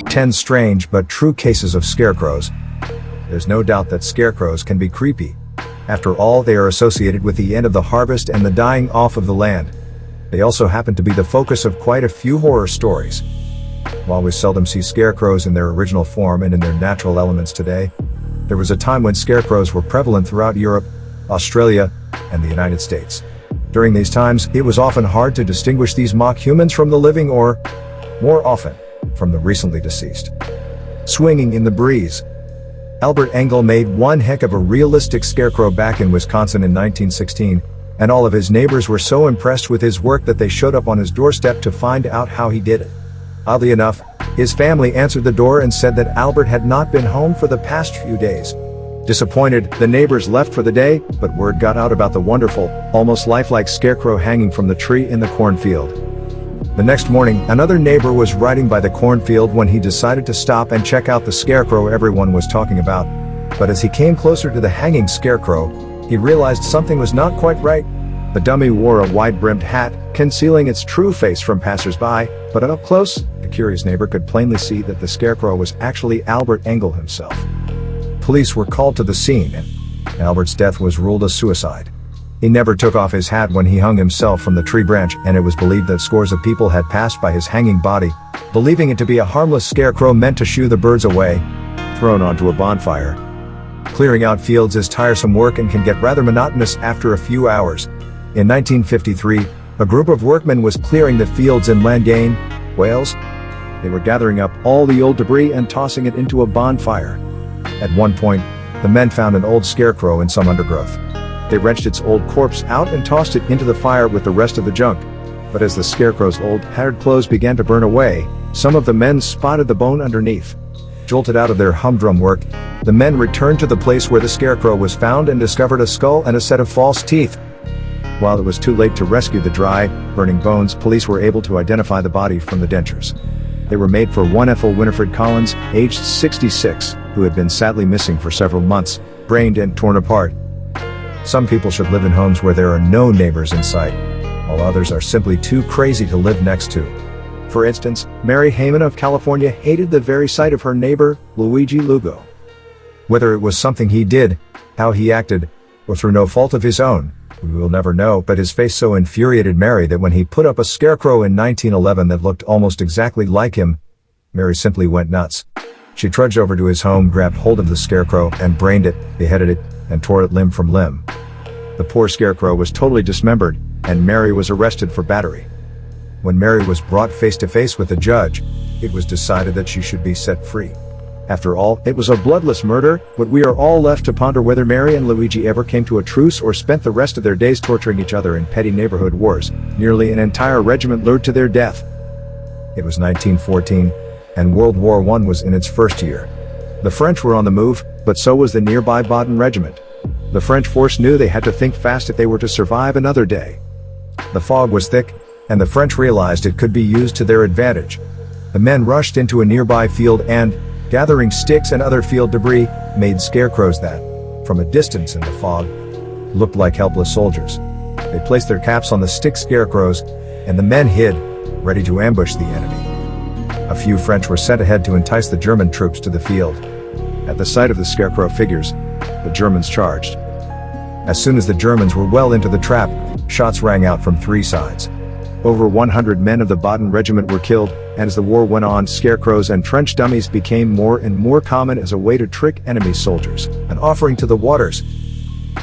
10 strange but true cases of scarecrows. There's no doubt that scarecrows can be creepy. After all, they are associated with the end of the harvest and the dying off of the land. They also happen to be the focus of quite a few horror stories. While we seldom see scarecrows in their original form and in their natural elements today, there was a time when scarecrows were prevalent throughout Europe, Australia, and the United States. During these times, it was often hard to distinguish these mock humans from the living or, more often, from the recently deceased. Swinging in the breeze. Albert Engel made one heck of a realistic scarecrow back in Wisconsin in 1916, and all of his neighbors were so impressed with his work that they showed up on his doorstep to find out how he did it. Oddly enough, his family answered the door and said that Albert had not been home for the past few days. Disappointed, the neighbors left for the day, but word got out about the wonderful, almost lifelike scarecrow hanging from the tree in the cornfield. The next morning, another neighbor was riding by the cornfield when he decided to stop and check out the scarecrow everyone was talking about. But as he came closer to the hanging scarecrow, he realized something was not quite right. The dummy wore a wide-brimmed hat, concealing its true face from passers-by, but up close, the curious neighbor could plainly see that the scarecrow was actually Albert Engel himself. Police were called to the scene, and Albert's death was ruled a suicide. He never took off his hat when he hung himself from the tree branch, and it was believed that scores of people had passed by his hanging body, believing it to be a harmless scarecrow meant to shoo the birds away, thrown onto a bonfire. Clearing out fields is tiresome work and can get rather monotonous after a few hours. In 1953, a group of workmen was clearing the fields in Llangain, Wales. They were gathering up all the old debris and tossing it into a bonfire. At one point, the men found an old scarecrow in some undergrowth. They wrenched its old corpse out and tossed it into the fire with the rest of the junk. But as the scarecrow's old, tattered clothes began to burn away, some of the men spotted the bone underneath. Jolted out of their humdrum work, the men returned to the place where the scarecrow was found and discovered a skull and a set of false teeth. While it was too late to rescue the dry, burning bones, police were able to identify the body from the dentures. They were made for one Ethel Winifred Collins, aged 66, who had been sadly missing for several months, brained and torn apart. Some people should live in homes where there are no neighbors in sight, while others are simply too crazy to live next to. For instance, Mary Heyman of California hated the very sight of her neighbor, Luigi Lugo. Whether it was something he did, how he acted, or through no fault of his own, we will never know, but his face so infuriated Mary that when he put up a scarecrow in 1911 that looked almost exactly like him, Mary simply went nuts. She trudged over to his home, grabbed hold of the scarecrow, and brained it, beheaded it, and tore it limb from limb. The poor scarecrow was totally dismembered, and Mary was arrested for battery. When Mary was brought face to face with the judge, it was decided that she should be set free. After all, it was a bloodless murder, but we are all left to ponder whether Mary and Luigi ever came to a truce or spent the rest of their days torturing each other in petty neighborhood wars. Nearly an entire regiment lured to their death. It was 1914, and World War I was in its first year. The French were on the move, but so was the nearby Baden Regiment. The French force knew they had to think fast if they were to survive another day. The fog was thick, and the French realized it could be used to their advantage. The men rushed into a nearby field and, gathering sticks and other field debris, made scarecrows that, from a distance in the fog, looked like helpless soldiers. They placed their caps on the stick scarecrows, and the men hid, ready to ambush the enemy. A few French were sent ahead to entice the German troops to the field. At the sight of the scarecrow figures, the Germans charged. As soon as the Germans were well into the trap, shots rang out from three sides. Over 100 men of the Baden Regiment were killed, and as the war went on, scarecrows and trench dummies became more and more common as a way to trick enemy soldiers, an offering to the waters.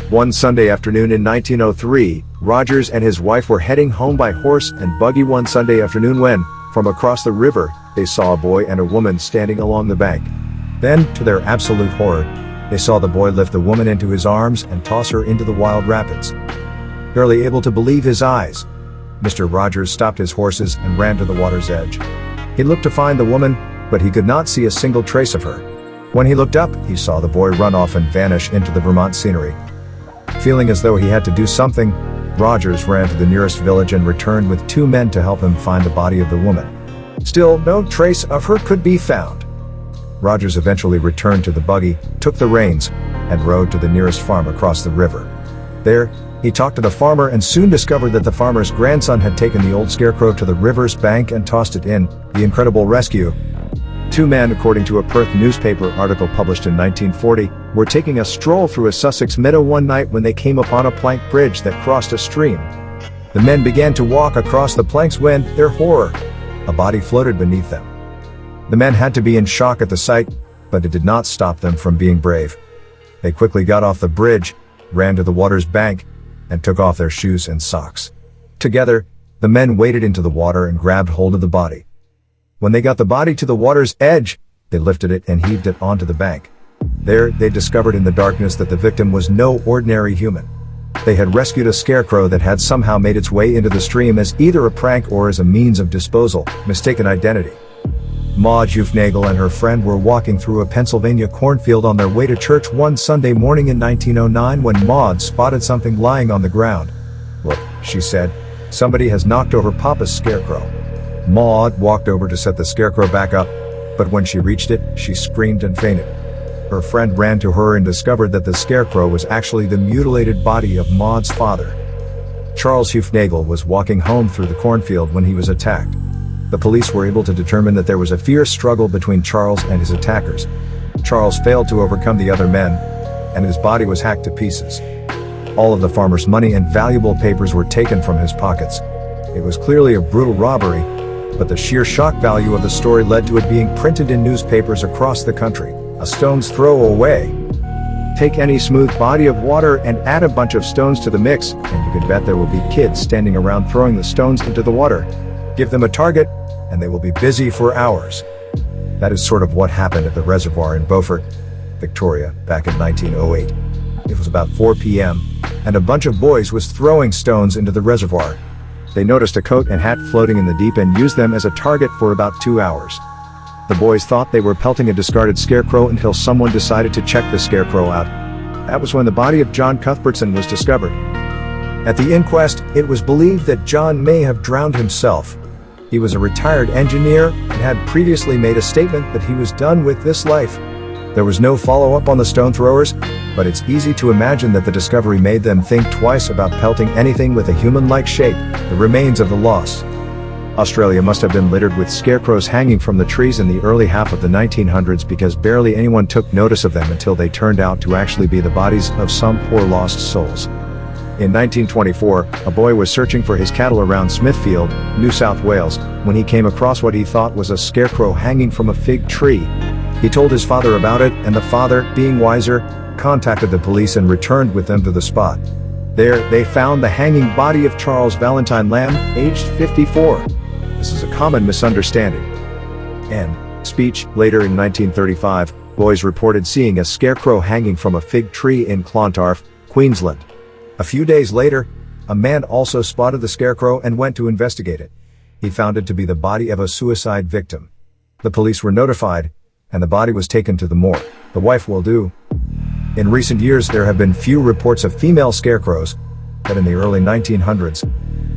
One Sunday afternoon in 1903, Rogers and his wife were heading home by horse and buggy one Sunday afternoon when, from across the river, they saw a boy and a woman standing along the bank. Then, to their absolute horror, they saw the boy lift the woman into his arms and toss her into the wild rapids. Barely able to believe his eyes, Mr. Rogers stopped his horses and ran to the water's edge. He looked to find the woman, but he could not see a single trace of her. When he looked up, he saw the boy run off and vanish into the Vermont scenery. Feeling as though he had to do something, Rogers ran to the nearest village and returned with 2 men to help him find the body of the woman. Still, no trace of her could be found. Rogers eventually returned to the buggy, took the reins, and rode to the nearest farm across the river. There, He talked to the farmer and soon discovered that the farmer's grandson had taken the old scarecrow to the river's bank and tossed it in. The incredible rescue. Two men, according to a Perth newspaper article published in 1940, were taking a stroll through a Sussex meadow one night when they came upon a plank bridge that crossed a stream. The men began to walk across the planks when, their horror, a body floated beneath them. The men had to be in shock at the sight, but it did not stop them from being brave. They quickly got off the bridge, ran to the water's bank, and took off their shoes and socks. Together, the men waded into the water and grabbed hold of the body. When they got the body to the water's edge, they lifted it and heaved it onto the bank. There, they discovered in the darkness that the victim was no ordinary human. They had rescued a scarecrow that had somehow made its way into the stream as either a prank or as a means of disposal, mistaken identity. Maud Hufnagel and her friend were walking through a Pennsylvania cornfield on their way to church one Sunday morning in 1909 when Maud spotted something lying on the ground. "Look," she said, "somebody has knocked over Papa's scarecrow." Maud walked over to set the scarecrow back up, but when she reached it, she screamed and fainted. Her friend ran to her and discovered that the scarecrow was actually the mutilated body of Maud's father. Charles Hufnagel was walking home through the cornfield when he was attacked. The police were able to determine that there was a fierce struggle between Charles and his attackers. Charles failed to overcome the other men, and his body was hacked to pieces. All of the farmer's money and valuable papers were taken from his pockets. It was clearly a brutal robbery, but the sheer shock value of the story led to it being printed in newspapers across the country. A stone's throw away. Take any smooth body of water and add a bunch of stones to the mix, and you can bet there will be kids standing around throwing the stones into the water. Give them a target, and they will be busy for hours. That is sort of what happened at the reservoir in Beaufort, Victoria, back in 1908. It was about 4 p.m., and a bunch of boys was throwing stones into the reservoir. They noticed a coat and hat floating in the deep and used them as a target for about 2 hours. The boys thought they were pelting a discarded scarecrow until someone decided to check the scarecrow out. That was when the body of John Cuthbertson was discovered. At the inquest, it was believed that John may have drowned himself. He was a retired engineer and had previously made a statement that he was done with this life. There was no follow-up on the stone throwers, but it's easy to imagine that the discovery made them think twice about pelting anything with a human-like shape, the remains of the lost. Australia must have been littered with scarecrows hanging from the trees in the early half of the 1900s because barely anyone took notice of them until they turned out to actually be the bodies of some poor lost souls. In 1924, a boy was searching for his cattle around Smithfield, New South Wales, when he came across what he thought was a scarecrow hanging from a fig tree. He told his father about it, and the father, being wiser, contacted the police and returned with them to the spot. There, they found the hanging body of Charles Valentine Lamb, aged 54. This is a common misunderstanding. End speech. Later in 1935, boys reported seeing a scarecrow hanging from a fig tree in Clontarf, Queensland. A few days later, a man also spotted the scarecrow and went to investigate it. He found it to be the body of a suicide victim. The police were notified, and the body was taken to the morgue. The wife will do. In recent years, there have been few reports of female scarecrows, but in the early 1900s,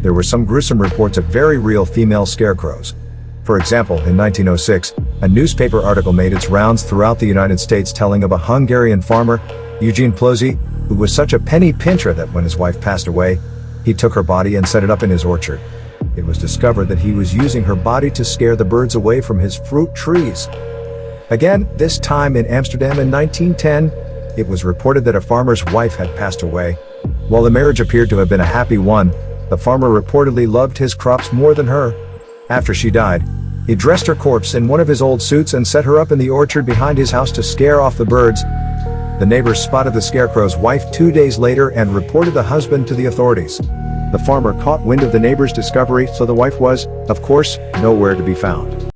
there were some gruesome reports of very real female scarecrows. For example, in 1906, a newspaper article made its rounds throughout the United States telling of a Hungarian farmer, Eugene Plosy, who was such a penny pincher that when his wife passed away, he took her body and set it up in his orchard. It was discovered that he was using her body to scare the birds away from his fruit trees. Again, this time in Amsterdam in 1910, it was reported that a farmer's wife had passed away. While the marriage appeared to have been a happy one, the farmer reportedly loved his crops more than her. After she died, he dressed her corpse in one of his old suits and set her up in the orchard behind his house to scare off the birds. The neighbors spotted the scarecrow's wife 2 days later and reported the husband to the authorities. The farmer caught wind of the neighbor's discovery, so the wife was, of course, nowhere to be found.